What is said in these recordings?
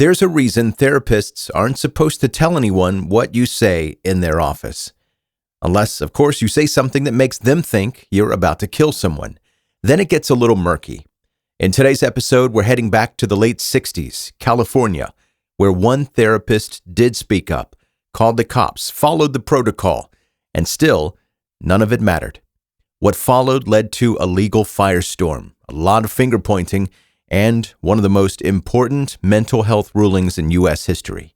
There's a reason therapists aren't supposed to tell anyone what you say in their office. Unless, of course, you say something that makes them think you're about to kill someone. Then it gets a little murky. In today's episode, we're heading back to the late 60s, California, where one therapist did speak up, called the cops, followed the protocol, and still, none of it mattered. What followed led to a legal firestorm, a lot of finger-pointing, and one of the most important mental health rulings in U.S. history.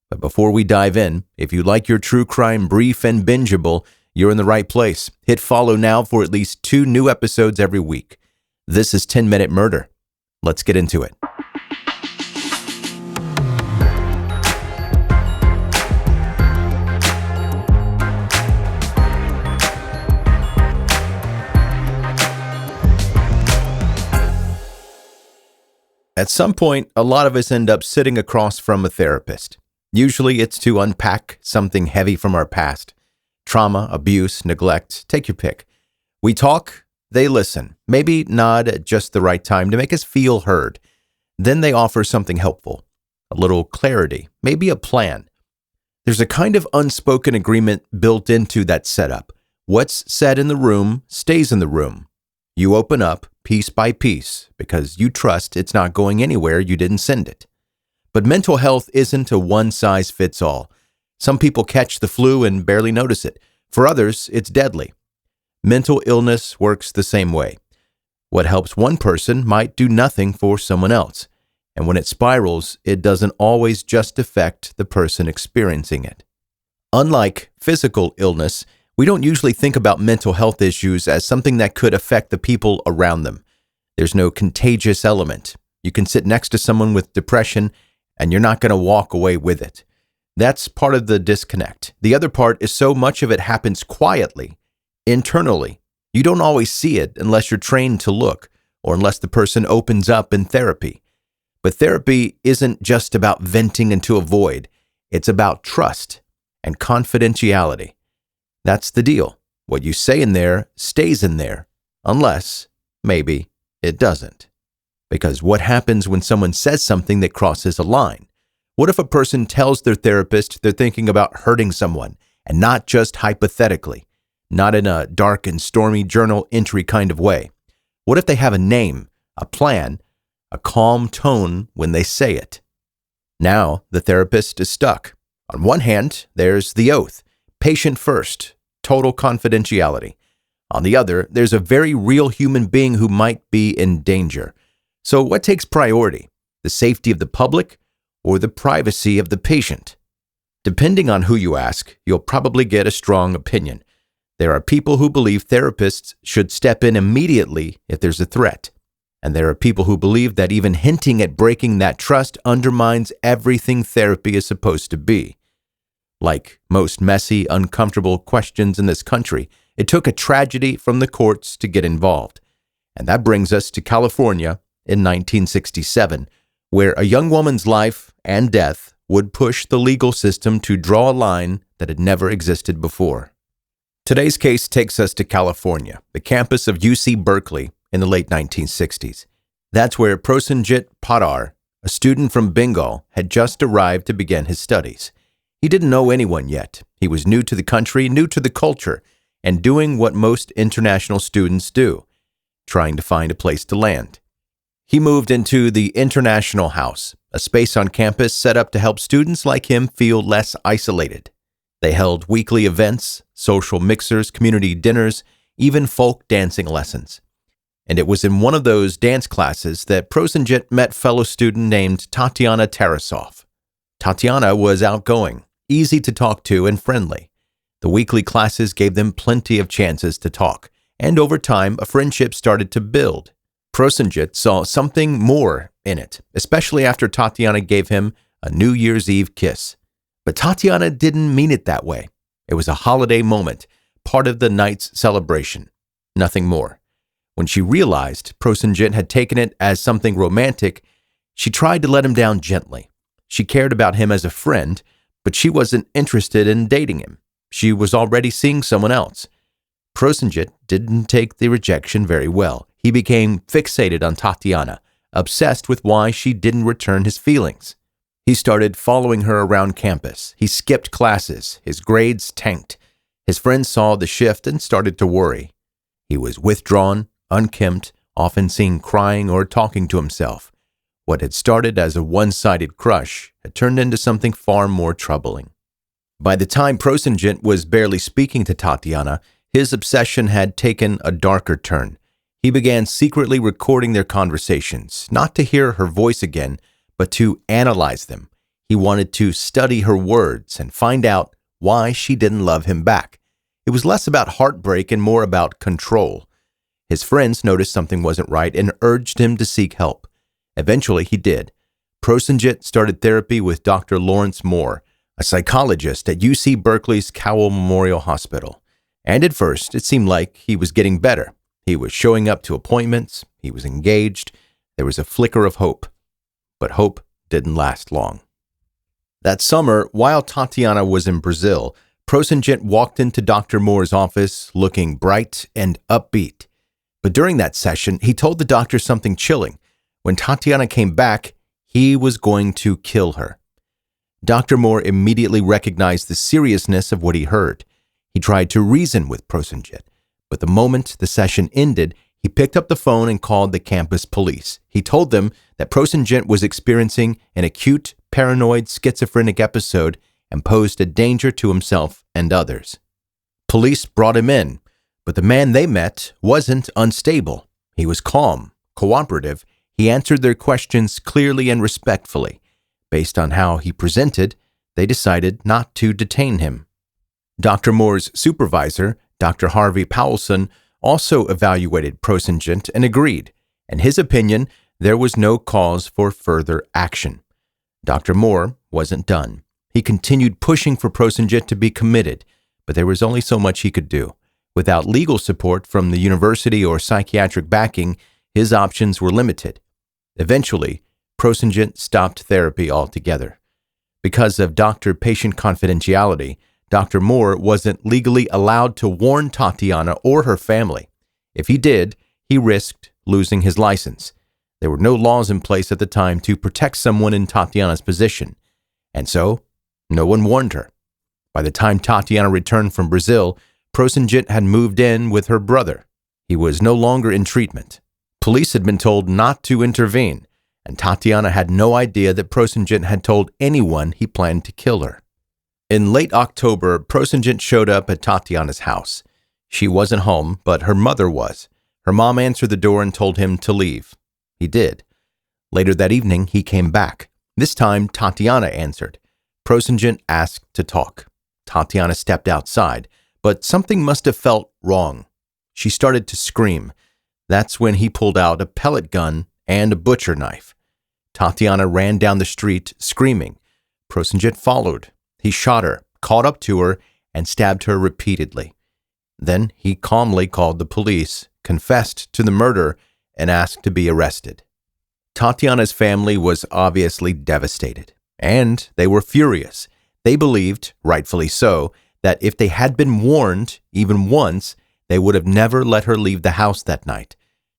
But before we dive in, if you like your true crime brief and bingeable, you're in the right place. Hit follow now for at least 2 new episodes every week. This is 10-Minute Murder. Let's get into it. At some point, a lot of us end up sitting across from a therapist. Usually it's to unpack something heavy from our past. Trauma, abuse, neglect, take your pick. We talk, they listen, maybe nod at just the right time to make us feel heard. Then they offer something helpful, a little clarity, maybe a plan. There's a kind of unspoken agreement built into that setup. What's said in the room stays in the room. You open up piece by piece because you trust it's not going anywhere you didn't send it. But mental health isn't a one-size-fits-all. Some people catch the flu and barely notice it. For others, it's deadly. Mental illness works the same way. What helps one person might do nothing for someone else. And when it spirals, it doesn't always just affect the person experiencing it. Unlike physical illness, we don't usually think about mental health issues as something that could affect the people around them. There's no contagious element. You can sit next to someone with depression and you're not going to walk away with it. That's part of the disconnect. The other part is so much of it happens quietly, internally. You don't always see it unless you're trained to look or unless the person opens up in therapy. But therapy isn't just about venting into a void. It's about trust and confidentiality. That's the deal. What you say in there stays in there, unless, maybe, it doesn't. Because what happens when someone says something that crosses a line? What if a person tells their therapist they're thinking about hurting someone, and not just hypothetically, not in a dark and stormy journal entry kind of way? What if they have a name, a plan, a calm tone when they say it? Now, the therapist is stuck. On one hand, there's the oath. Patient first, total confidentiality. On the other, there's a very real human being who might be in danger. So what takes priority? The safety of the public or the privacy of the patient? Depending on who you ask, you'll probably get a strong opinion. There are people who believe therapists should step in immediately if there's a threat. And there are people who believe that even hinting at breaking that trust undermines everything therapy is supposed to be. Like most messy, uncomfortable questions in this country, it took a tragedy from the courts to get involved. And that brings us to California in 1967, where a young woman's life and death would push the legal system to draw a line that had never existed before. Today's case takes us to California, the campus of UC Berkeley in the late 1960s. That's where Prosenjit Padar, a student from Bengal, had just arrived to begin his studies. He didn't know anyone yet. He was new to the country, new to the culture, and doing what most international students do, trying to find a place to land. He moved into the International House, a space on campus set up to help students like him feel less isolated. They held weekly events, social mixers, community dinners, even folk dancing lessons. And it was in one of those dance classes that Prosenjit met fellow student named Tatiana Tarasoff. Tatiana was outgoing, easy to talk to, and friendly. The weekly classes gave them plenty of chances to talk, and over time, a friendship started to build. Prosenjit saw something more in it, especially after Tatiana gave him a New Year's Eve kiss. But Tatiana didn't mean it that way. It was a holiday moment, part of the night's celebration, nothing more. When she realized Prosenjit had taken it as something romantic, she tried to let him down gently. She cared about him as a friend, but she wasn't interested in dating him. She was already seeing someone else. Prosenjit didn't take the rejection very well. He became fixated on Tatiana, obsessed with why she didn't return his feelings. He started following her around campus. He skipped classes. His grades tanked. His friends saw the shift and started to worry. He was withdrawn, unkempt, often seen crying or talking to himself. What had started as a one-sided crush had turned into something far more troubling. By the time Prosenjit was barely speaking to Tatiana, his obsession had taken a darker turn. He began secretly recording their conversations, not to hear her voice again, but to analyze them. He wanted to study her words and find out why she didn't love him back. It was less about heartbreak and more about control. His friends noticed something wasn't right and urged him to seek help. Eventually, he did. Prosenjit started therapy with Dr. Lawrence Moore, a psychologist at UC Berkeley's Cowell Memorial Hospital. And at first, it seemed like he was getting better. He was showing up to appointments. He was engaged. There was a flicker of hope. But hope didn't last long. That summer, while Tatiana was in Brazil, Prosenjit walked into Dr. Moore's office looking bright and upbeat. But during that session, he told the doctor something chilling. When Tatiana came back, he was going to kill her. Dr. Moore immediately recognized the seriousness of what he heard. He tried to reason with Prosenjit, but the moment the session ended, he picked up the phone and called the campus police. He told them that Prosenjit was experiencing an acute paranoid schizophrenic episode and posed a danger to himself and others. Police brought him in, but the man they met wasn't unstable. He was calm, cooperative. He answered their questions clearly and respectfully. Based on how he presented, they decided not to detain him. Dr. Moore's supervisor, Dr. Harvey Powelson, also evaluated Prosenjit and agreed. In his opinion, there was no cause for further action. Dr. Moore wasn't done. He continued pushing for Prosenjit to be committed, but there was only so much he could do. Without legal support from the university or psychiatric backing, his options were limited. Eventually, Prosenjit stopped therapy altogether. Because of doctor-patient confidentiality, Dr. Moore wasn't legally allowed to warn Tatiana or her family. If he did, he risked losing his license. There were no laws in place at the time to protect someone in Tatiana's position, and so no one warned her. By the time Tatiana returned from Brazil, Prosenjit had moved in with her brother. He was no longer in treatment. Police had been told not to intervene, and Tatiana had no idea that Prosenjit had told anyone he planned to kill her. In late October, Prosenjit showed up at Tatiana's house. She wasn't home, but her mother was. Her mom answered the door and told him to leave. He did. Later that evening, he came back. This time, Tatiana answered. Prosenjit asked to talk. Tatiana stepped outside, but something must have felt wrong. She started to scream. That's when he pulled out a pellet gun and a butcher knife. Tatiana ran down the street, screaming. Prosenjit followed. He shot her, caught up to her, and stabbed her repeatedly. Then he calmly called the police, confessed to the murder, and asked to be arrested. Tatiana's family was obviously devastated, and they were furious. They believed, rightfully so, that if they had been warned, even once, they would have never let her leave the house that night,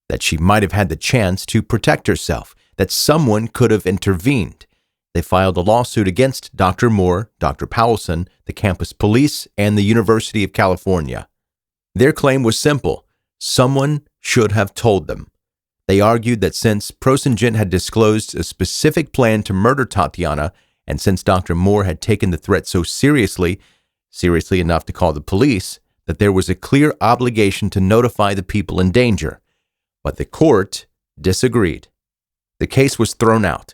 that she might have had the chance to protect herself, that someone could have intervened. They filed a lawsuit against Dr. Moore, Dr. Powelson, the campus police, and the University of California. Their claim was simple. Someone should have told them. They argued that since Prosenjit had disclosed a specific plan to murder Tatiana, and since Dr. Moore had taken the threat so seriously enough to call the police, that there was a clear obligation to notify the people in danger. But the court disagreed. The case was thrown out.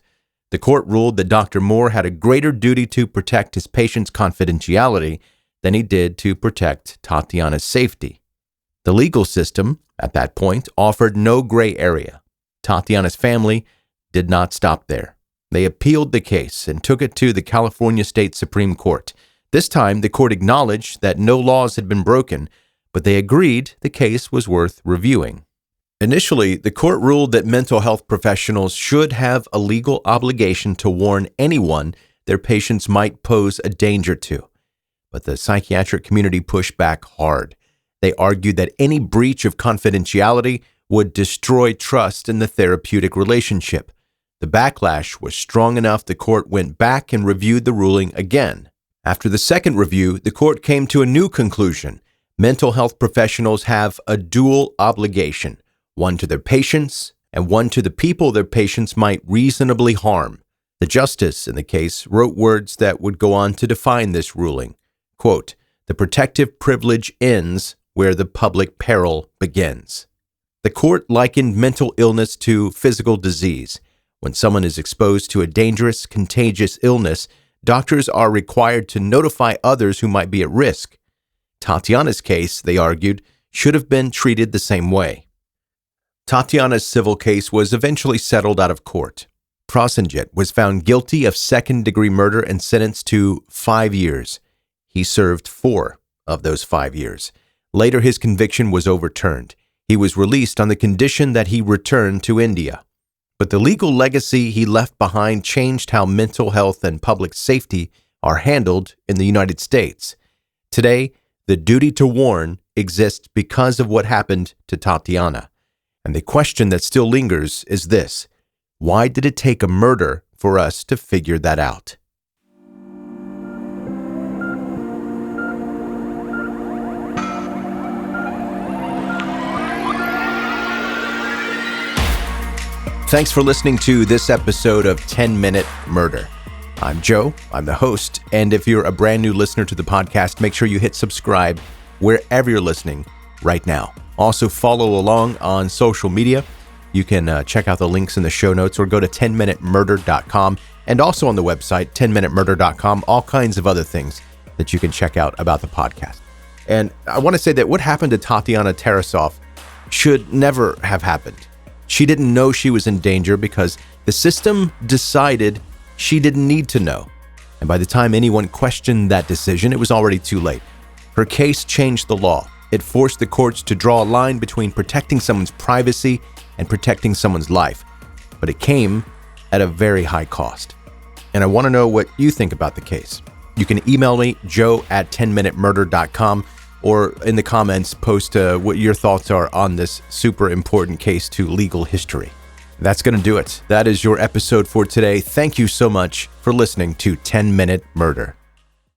The court ruled that Dr. Moore had a greater duty to protect his patient's confidentiality than he did to protect Tatiana's safety. The legal system, at that point, offered no gray area. Tatiana's family did not stop there. They appealed the case and took it to the California State Supreme Court. This time, the court acknowledged that no laws had been broken, but they agreed the case was worth reviewing. Initially, the court ruled that mental health professionals should have a legal obligation to warn anyone their patients might pose a danger to. But the psychiatric community pushed back hard. They argued that any breach of confidentiality would destroy trust in the therapeutic relationship. The backlash was strong enough the court went back and reviewed the ruling again. After the second review, the court came to a new conclusion. Mental health professionals have a dual obligation, one to their patients and one to the people their patients might reasonably harm. The justice in the case wrote words that would go on to define this ruling. Quote, "The protective privilege ends where the public peril begins." The court likened mental illness to physical disease. When someone is exposed to a dangerous, contagious illness, doctors are required to notify others who might be at risk. Tatiana's case, they argued, should have been treated the same way. Tatiana's civil case was eventually settled out of court. Prosenjet was found guilty of second-degree murder and sentenced to 5 years. He served 4 of those 5 years. Later, his conviction was overturned. He was released on the condition that he return to India. But the legal legacy he left behind changed how mental health and public safety are handled in the United States. Today, the duty to warn exists because of what happened to Tatiana. And the question that still lingers is this: why did it take a murder for us to figure that out? Thanks for listening to this episode of 10-Minute Murder. I'm Joe, I'm the host, and if you're a brand new listener to the podcast, make sure you hit subscribe wherever you're listening right now. Also follow along on social media. You can check out the links in the show notes or go to 10minutemurder.com, and also on the website 10minutemurder.com, all kinds of other things that you can check out about the podcast. And I want to say that what happened to Tatiana Tarasoff should never have happened. She didn't know she was in danger because the system decided she didn't need to know. And by the time anyone questioned that decision, it was already too late. Her case changed the law. It forced the courts to draw a line between protecting someone's privacy and protecting someone's life. But it came at a very high cost. And I want to know what you think about the case. You can email me, joe@10minutemurder.com, or in the comments, post what your thoughts are on this super important case to legal history. That's going to do it. That is your episode for today. Thank you so much for listening to 10 Minute Murder.